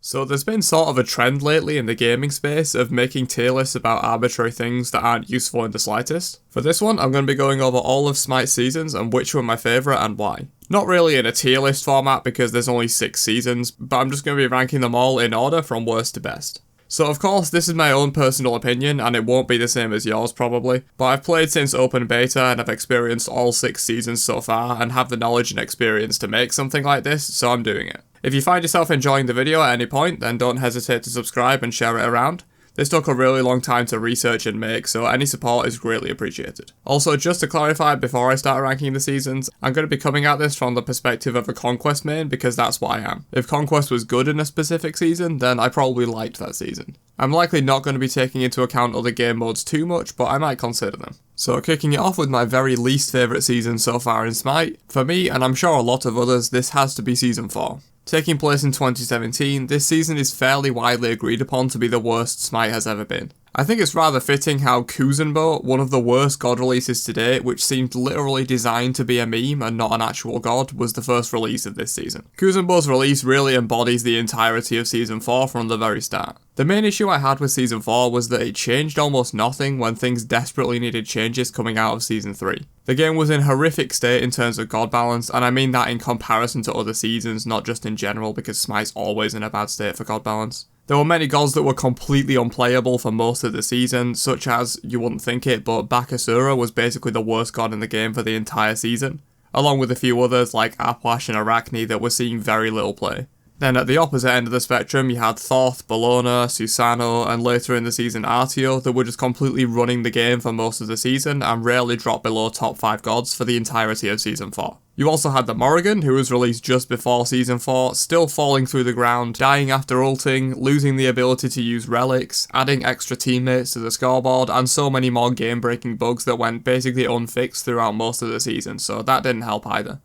So there's been sort of a trend lately in the gaming space of making tier lists about arbitrary things that aren't useful in the slightest. For this one, I'm going to be going over all of Smite seasons and which were my favourite and why. Not really in a tier list format because there's only 6 seasons, but I'm just going to be ranking them all in order from worst to best. So of course this is my own personal opinion and it won't be the same as yours probably, but I've played since open beta and I've experienced all 6 seasons so far and have the knowledge and experience to make something like this, so I'm doing it. If you find yourself enjoying the video at any point, then don't hesitate to subscribe and share it around. This took a really long time to research and make, so any support is greatly appreciated. Also, just to clarify before I start ranking the seasons, I'm going to be coming at this from the perspective of a Conquest main because that's what I am. If Conquest was good in a specific season, then I probably liked that season. I'm likely not going to be taking into account other game modes too much, but I might consider them. So kicking it off with my very least favourite season so far in Smite, for me, and I'm sure a lot of others, this has to be Season 4. Taking place in 2017, this season is fairly widely agreed upon to be the worst Smite has ever been. I think it's rather fitting how Kuzenbo, one of the worst god releases to date, which seemed literally designed to be a meme and not an actual god, was the first release of this season. Kuzenbo's release really embodies the entirety of Season 4 from the very start. The main issue I had with Season 4 was that it changed almost nothing when things desperately needed changes coming out of Season 3. The game was in horrific state in terms of god balance, and I mean that in comparison to other seasons, not just in general, because Smite's always in a bad state for god balance. There were many gods that were completely unplayable for most of the season, such as, you wouldn't think it, but Bakasura was basically the worst god in the game for the entire season, along with a few others like Apwash and Arachne that were seeing very little play. Then at the opposite end of the spectrum you had Thoth, Bellona, Susano, and later in the season Artio that were just completely running the game for most of the season and rarely dropped below top 5 gods for the entirety of Season 4. You also had the Morrigan, who was released just before Season 4, still falling through the ground, dying after ulting, losing the ability to use relics, adding extra teammates to the scoreboard, and so many more game-breaking bugs that went basically unfixed throughout most of the season, so that didn't help either.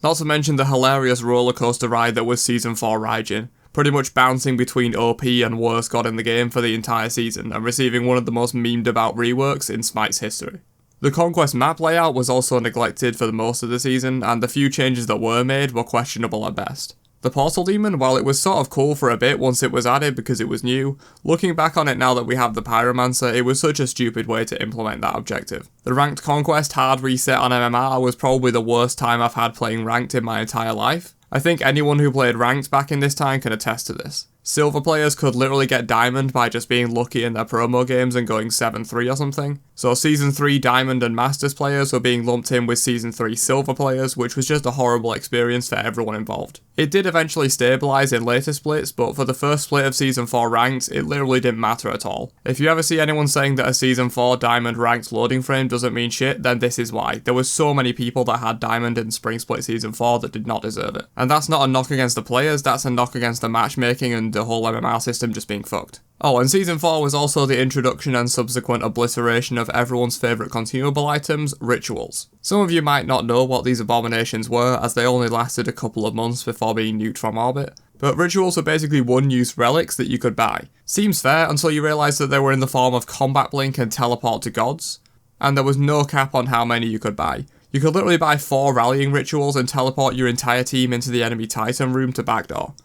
Not to mention the hilarious rollercoaster ride that was Season 4 Raijin, pretty much bouncing between OP and worst god in the game for the entire season, and receiving one of the most memed about reworks in Smite's history. The Conquest map layout was also neglected for most of the season, and the few changes that were made were questionable at best. The Portal Demon, while it was sort of cool for a bit once it was added because it was new, looking back on it now that we have the Pyromancer, it was such a stupid way to implement that objective. The Ranked Conquest hard reset on MMR was probably the worst time I've had playing Ranked in my entire life. I think anyone who played Ranked back in this time can attest to this. Silver players could literally get Diamond by just being lucky in their promo games and going 7-3 or something. So Season 3 Diamond and Masters players were being lumped in with Season 3 Silver players, which was just a horrible experience for everyone involved. It did eventually stabilise in later splits, but for the first split of Season 4 Ranked, it literally didn't matter at all. If you ever see anyone saying that a Season 4 Diamond Ranked loading frame doesn't mean shit, then this is why. There was so many people that had Diamond in Spring Split Season 4 that did not deserve it. And that's not a knock against the players, that's a knock against the matchmaking and the whole MMR system just being fucked. Oh, and Season 4 was also the introduction and subsequent obliteration of everyone's favourite consumable items, rituals. Some of you might not know what these abominations were, as they only lasted a couple of months before being nuked from orbit, but rituals were basically one-use relics that you could buy. Seems fair until you realise that they were in the form of combat blink and teleport to gods, and there was no cap on how many you could buy. You could literally buy 4 rallying rituals and teleport your entire team into the enemy Titan room to backdoor.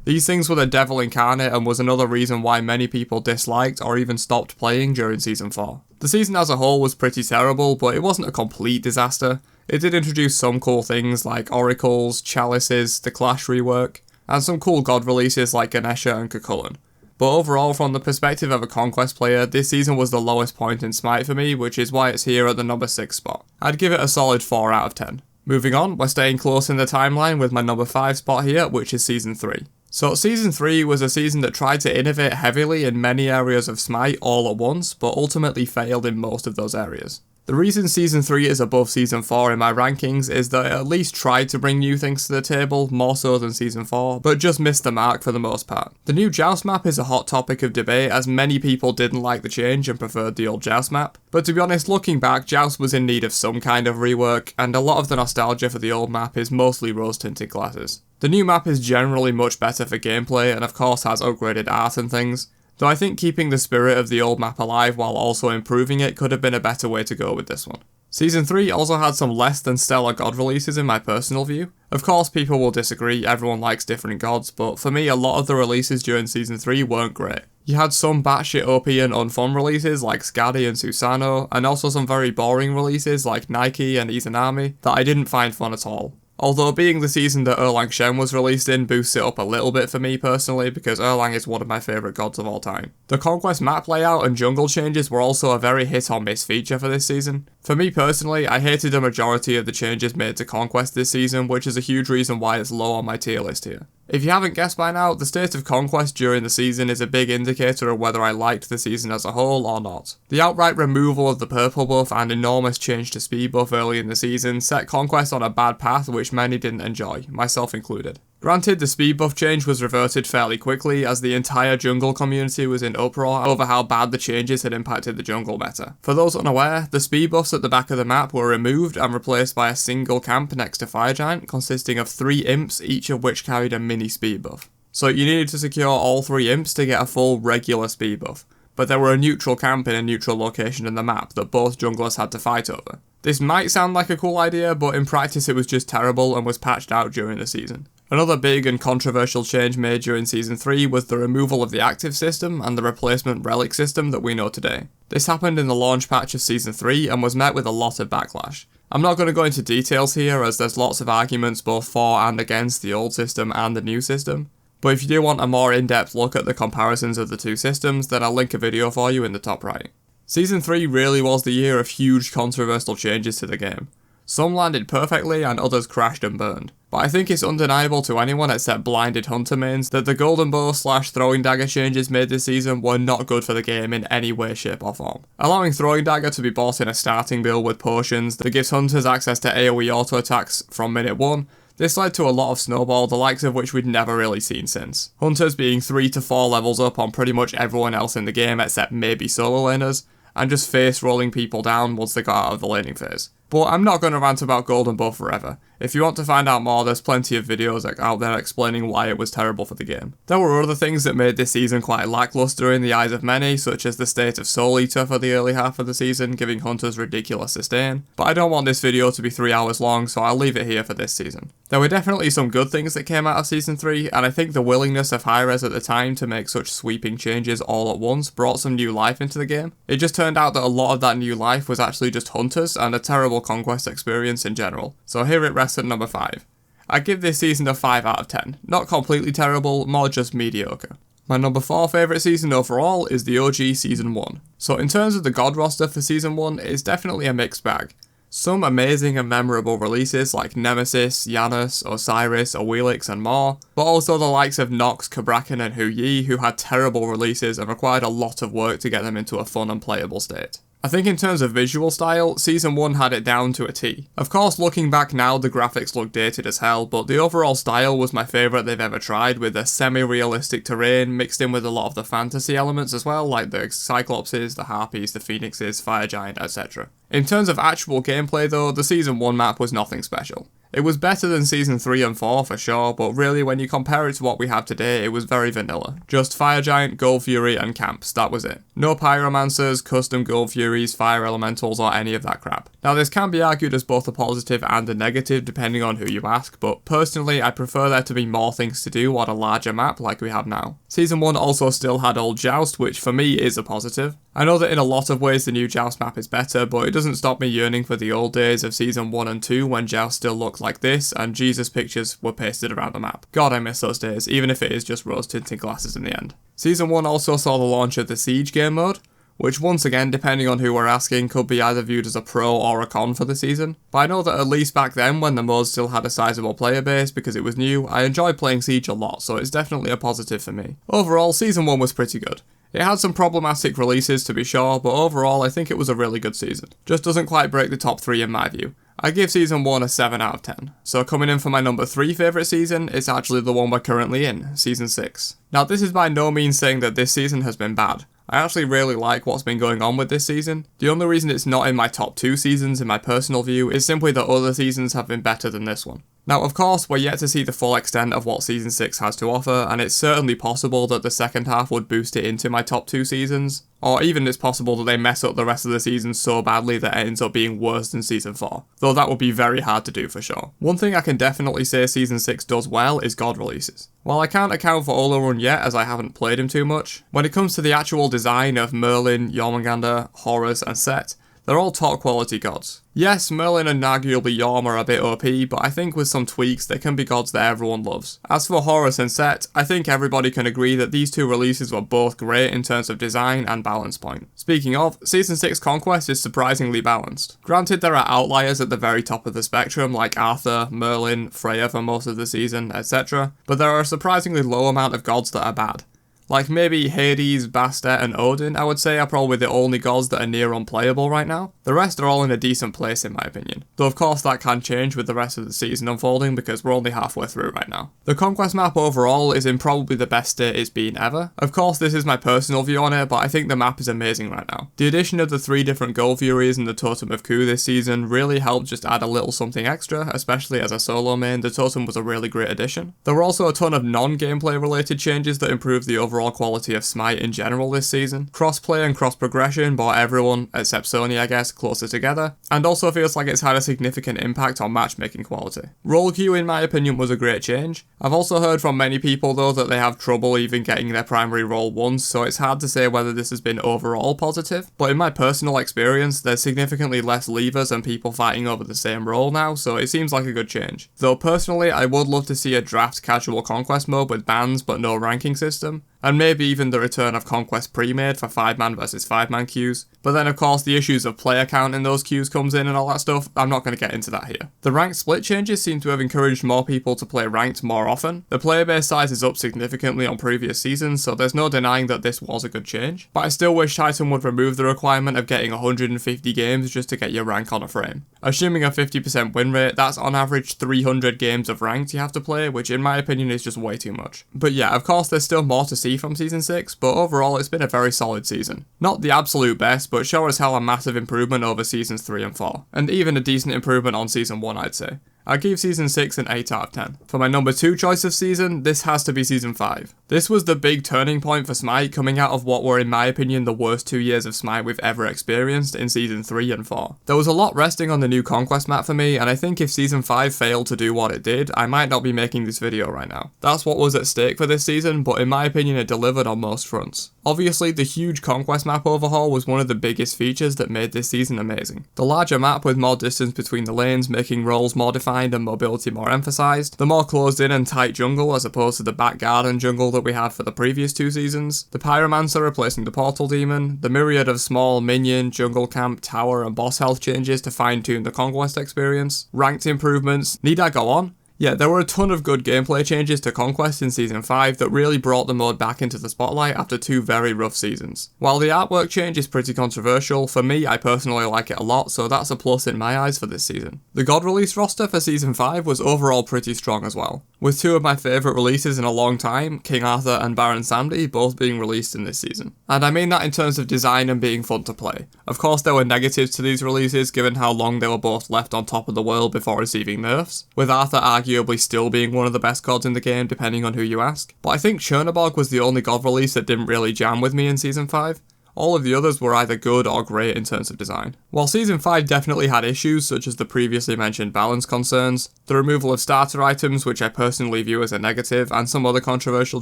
These things were the devil incarnate and was another reason why many people disliked or even stopped playing during Season 4. The season as a whole was pretty terrible, but it wasn't a complete disaster. It did introduce some cool things like oracles, chalices, the Clash rework, and some cool god releases like Ganesha and Kukulkan. But overall, from the perspective of a Conquest player, this season was the lowest point in Smite for me, which is why it's here at the number 6 spot. I'd give it a solid 4 out of 10. Moving on, we're staying close in the timeline with my number 5 spot here, which is Season 3. So Season 3 was a season that tried to innovate heavily in many areas of Smite all at once, but ultimately failed in most of those areas. The reason Season 3 is above Season 4 in my rankings is that it at least tried to bring new things to the table, more so than Season 4, but just missed the mark for the most part. The new Joust map is a hot topic of debate as many people didn't like the change and preferred the old Joust map, but to be honest, looking back, Joust was in need of some kind of rework, and a lot of the nostalgia for the old map is mostly rose-tinted glasses. The new map is generally much better for gameplay and of course has upgraded art and things, though I think keeping the spirit of the old map alive while also improving it could have been a better way to go with this one. Season 3 also had some less than stellar god releases in my personal view. Of course people will disagree, everyone likes different gods, but for me a lot of the releases during Season 3 weren't great. You had some batshit OP and unfun releases like Skadi and Susanoo, and also some very boring releases like Nike and Izanami that I didn't find fun at all. Although being the season that Erlang Shen was released in boosts it up a little bit for me personally because Erlang is one of my favourite gods of all time. The Conquest map layout and jungle changes were also a very hit or miss feature for this season. For me personally, I hated a majority of the changes made to Conquest this season, which is a huge reason why it's low on my tier list here. If you haven't guessed by now, the state of Conquest during the season is a big indicator of whether I liked the season as a whole or not. The outright removal of the purple buff and enormous change to speed buff early in the season set Conquest on a bad path which many didn't enjoy, myself included. Granted, the speed buff change was reverted fairly quickly as the entire jungle community was in uproar over how bad the changes had impacted the jungle meta. For those unaware, the speed buffs at the back of the map were removed and replaced by a single camp next to Fire Giant consisting of 3 imps, each of which carried a mini speed buff. So you needed to secure all 3 imps to get a full regular speed buff, but there were a neutral camp in a neutral location in the map that both junglers had to fight over. This might sound like a cool idea, but in practice it was just terrible and was patched out during the season. Another big and controversial change made during Season 3 was the removal of the active system and the replacement relic system that we know today. This happened in the launch patch of Season 3 and was met with a lot of backlash. I'm not going to go into details here as there's lots of arguments both for and against the old system and the new system, but if you do want a more in-depth look at the comparisons of the two systems, then I'll link a video for you in the top right. Season 3 really was the year of huge controversial changes to the game. Some landed perfectly and others crashed and burned. But I think it's undeniable to anyone except blinded hunter mains that the golden bow / throwing dagger changes made this season were not good for the game in any way, shape or form. Allowing throwing dagger to be bought in a starting build with potions that gives hunters access to AoE auto attacks from minute 1, this led to a lot of snowball, the likes of which we'd never really seen since. Hunters being 3 to 4 levels up on pretty much everyone else in the game except maybe solo laners, and just face rolling people down once they got out of the laning phase. But I'm not going to rant about Golden Bow forever. If you want to find out more, there's plenty of videos out there explaining why it was terrible for the game. There were other things that made this season quite lackluster in the eyes of many, such as the state of Soul Eater for the early half of the season, giving hunters ridiculous sustain. But I don't want this video to be 3 hours long, so I'll leave it here for this season. There were definitely some good things that came out of Season 3, and I think the willingness of Hi-Rez at the time to make such sweeping changes all at once brought some new life into the game. It just turned out that a lot of that new life was actually just hunters and a terrible Conquest experience in general. So here it rests at number 5. I give this season a 5 out of 10. Not completely terrible, more just mediocre. My number 4 favourite season overall is the OG Season 1. So in terms of the god roster for Season 1, it's definitely a mixed bag. Some amazing and memorable releases like Nemesis, Janus, Osiris, Awilix and more, but also the likes of Nox, Kabrakan and Hu Yi who had terrible releases and required a lot of work to get them into a fun and playable state. I think in terms of visual style, Season 1 had it down to a T. Of course, looking back now, the graphics look dated as hell, but the overall style was my favourite they've ever tried, with a semi-realistic terrain mixed in with a lot of the fantasy elements as well, like the Cyclopses, the Harpies, the Phoenixes, Fire Giant, etc. In terms of actual gameplay though, the Season 1 map was nothing special. It was better than Season 3 and 4 for sure, but really when you compare it to what we have today, it was very vanilla. Just Fire Giant, Gold Fury and camps, that was it. No Pyromancers, custom Gold Furies, Fire Elementals or any of that crap. Now this can be argued as both a positive and a negative depending on who you ask, but personally I prefer there to be more things to do on a larger map like we have now. Season 1 also still had Old Joust, which for me is a positive. I know that in a lot of ways the new Joust map is better, but it doesn't stop me yearning for the old days of Season 1 and 2 when Joust still looked like this and Jesus pictures were pasted around the map. God, I miss those days, even if it is just rose tinted glasses in the end. Season 1 also saw the launch of the Siege game mode, which once again, depending on who we're asking, could be either viewed as a pro or a con for the season. But I know that at least back then, when the mode still had a sizable player base because it was new, I enjoyed playing Siege a lot, so it's definitely a positive for me. Overall, Season 1 was pretty good. It had some problematic releases to be sure, but overall I think it was a really good season. Just doesn't quite break the top 3 in my view. I give Season 1 a 7 out of 10. So coming in for my number 3 favourite season, it's actually the one we're currently in, Season 6. Now this is by no means saying that this season has been bad. I actually really like what's been going on with this season. The only reason it's not in my top 2 seasons in my personal view is simply that other seasons have been better than this one. Now, of course, we're yet to see the full extent of what Season 6 has to offer, and it's certainly possible that the second half would boost it into my top 2 seasons, or even it's possible that they mess up the rest of the season so badly that it ends up being worse than Season 4, though that would be very hard to do for sure. One thing I can definitely say Season 6 does well is God releases. While I can't account for Olorun yet as I haven't played him too much, when it comes to the actual design of Merlin, Jormungandr, Horus and Set, they're all top quality gods. Yes, Merlin and arguably Yorm are a bit OP, but I think with some tweaks they can be gods that everyone loves. As for Horus and Set, I think everybody can agree that these two releases were both great in terms of design and balance point. Speaking of, Season 6 Conquest is surprisingly balanced. Granted, there are outliers at the very top of the spectrum like Arthur, Merlin, Freya for most of the season, etc., but there are a surprisingly low amount of gods that are bad. Like maybe Hades, Bastet and Odin, I would say, are probably the only gods that are near unplayable right now. The rest are all in a decent place in my opinion. Though of course that can change with the rest of the season unfolding because we're only halfway through right now. The Conquest map overall is in probably the best state it's been ever. Of course this is my personal view on it, but I think the map is amazing right now. The addition of the 3 different Gold Furies and the Totem of Ku this season really helped just add a little something extra, especially as a solo main. The Totem was a really great addition. There were also a ton of non-gameplay related changes that improved the overall quality of Smite in general this season. Crossplay and cross progression brought everyone, except Sony I guess, closer together, and also feels like it's had a significant impact on matchmaking quality. Roll queue in my opinion was a great change. I've also heard from many people though that they have trouble even getting their primary role once, so it's hard to say whether this has been overall positive, but in my personal experience there's significantly less levers and people fighting over the same role now, so it seems like a good change. Though personally I would love to see a draft casual conquest mode with bans but no ranking system, and maybe even the return of Conquest pre-made for 5-man versus 5-man queues. But then of course the issues of player count in those queues comes in and all that stuff, I'm not going to get into that here. The ranked split changes seem to have encouraged more people to play ranked more often. The player base size is up significantly on previous seasons, so there's no denying that this was a good change. But I still wish Titan would remove the requirement of getting 150 games just to get your rank on a frame. Assuming a 50% win rate, that's on average 300 games of ranked you have to play, which in my opinion is just way too much. But yeah, of course there's still more to see from Season 6, but overall it's been a very solid season. Not the absolute best, but sure as hell a massive improvement over Seasons 3 and 4, and even a decent improvement on Season 1 I'd say. I'd give Season 6 an 8 out of 10. For my number 2 choice of season, this has to be Season 5. This was the big turning point for Smite, coming out of what were in my opinion the worst 2 years of Smite we've ever experienced in Season 3 and 4. There was a lot resting on the new Conquest map for me, and I think if Season 5 failed to do what it did, I might not be making this video right now. That's what was at stake for this season, but in my opinion it delivered on most fronts. Obviously, the huge Conquest map overhaul was one of the biggest features that made this season amazing. The larger map with more distance between the lanes, making roles more defined and mobility more emphasised, the more closed in and tight jungle as opposed to the back garden jungle that we had for the previous 2 seasons, the Pyromancer replacing the Portal Demon, the myriad of small minion, jungle camp, tower and boss health changes to fine tune the Conquest experience, ranked improvements, need I go on? Yeah, there were a ton of good gameplay changes to Conquest in Season 5 that really brought the mode back into the spotlight after 2 very rough seasons. While the artwork change is pretty controversial, for me I personally like it a lot, so that's a plus in my eyes for this season. The God release roster for Season 5 was overall pretty strong as well, with 2 of my favourite releases in a long time, King Arthur and Baron Samedi, both being released in this season. And I mean that in terms of design and being fun to play. Of course there were negatives to these releases given how long they were both left on top of the world before receiving nerfs, with Arthur arguably still being one of the best gods in the game depending on who you ask. But I think Chernobog was the only god release that didn't really jam with me in Season 5. All of the others were either good or great in terms of design. While Season 5 definitely had issues such as the previously mentioned balance concerns, the removal of starter items which I personally view as a negative, and some other controversial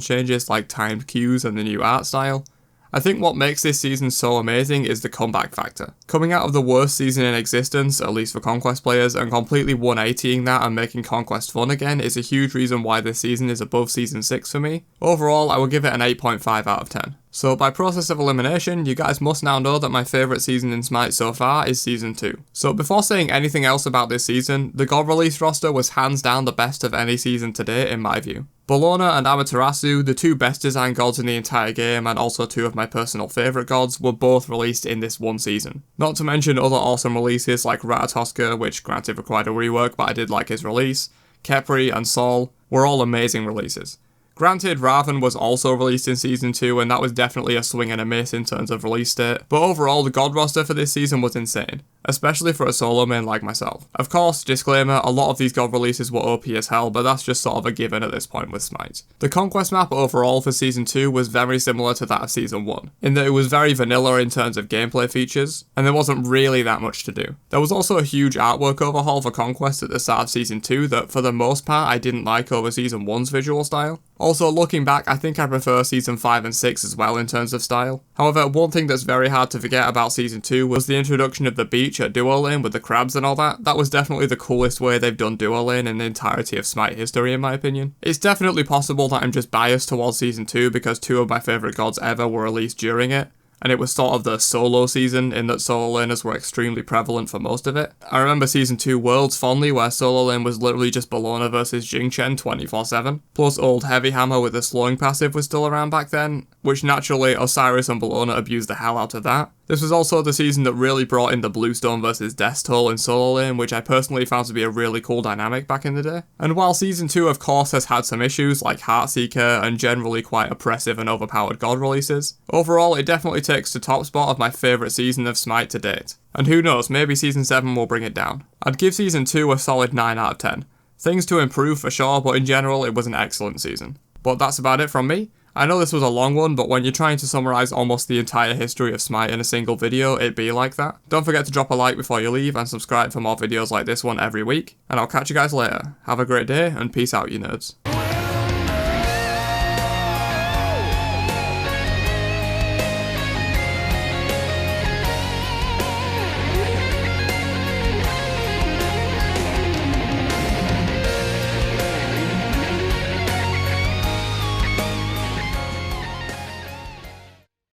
changes like timed queues and the new art style, I think what makes this season so amazing is the comeback factor. Coming out of the worst season in existence, at least for Conquest players, and completely 180ing that and making Conquest fun again is a huge reason why this season is above Season 6 for me. Overall, I would give it an 8.5 out of 10. So by process of elimination, you guys must now know that my favourite season in Smite so far is Season 2. So before saying anything else about this season, the God release roster was hands down the best of any season to date in my view. Bellona and Amaterasu, the 2 best designed gods in the entire game and also 2 of my personal favourite gods, were both released in this one season. Not to mention other awesome releases like Ratatoska, which granted required a rework but I did like his release, Khepri and Sol were all amazing releases. Granted, Raven was also released in Season 2, and that was definitely a swing and a miss in terms of release date, but overall the god roster for this season was insane, especially for a solo main like myself. Of course, disclaimer, a lot of these god releases were OP as hell, but that's just sort of a given at this point with Smite. The Conquest map overall for Season 2 was very similar to that of Season 1, in that it was very vanilla in terms of gameplay features, and there wasn't really that much to do. There was also a huge artwork overhaul for Conquest at the start of Season 2 that, for the most part, I didn't like over Season 1's visual style. Also, looking back, I think I prefer Season 5 and 6 as well in terms of style. However, one thing that's very hard to forget about Season 2 was the introduction of the beach at duo lane with the crabs and all that. That was definitely the coolest way they've done duo lane in the entirety of Smite history in my opinion. It's definitely possible that I'm just biased towards Season 2 because two of my favourite gods ever were released during it, and it was sort of the solo season in that solo laners were extremely prevalent for most of it. I remember Season 2 Worlds fondly where solo lane was literally just Bellona versus Jingchen 24/7, plus old Heavy Hammer with the slowing passive was still around back then, which naturally Osiris and Bellona abused the hell out of that. This was also the season that really brought in the Bluestone versus Death Toll in solo lane, which I personally found to be a really cool dynamic back in the day. And while Season 2 of course has had some issues like Heartseeker and generally quite oppressive and overpowered god releases, overall it definitely takes the top spot of my favourite season of Smite to date. And who knows, maybe Season 7 will bring it down. I'd give Season 2 a solid 9 out of 10. Things to improve for sure, but in general it was an excellent season. But that's about it from me. I know this was a long one, but when you're trying to summarise almost the entire history of Smite in a single video, it'd be like that. Don't forget to drop a like before you leave and subscribe for more videos like this one every week, and I'll catch you guys later. Have a great day, and peace out you nerds.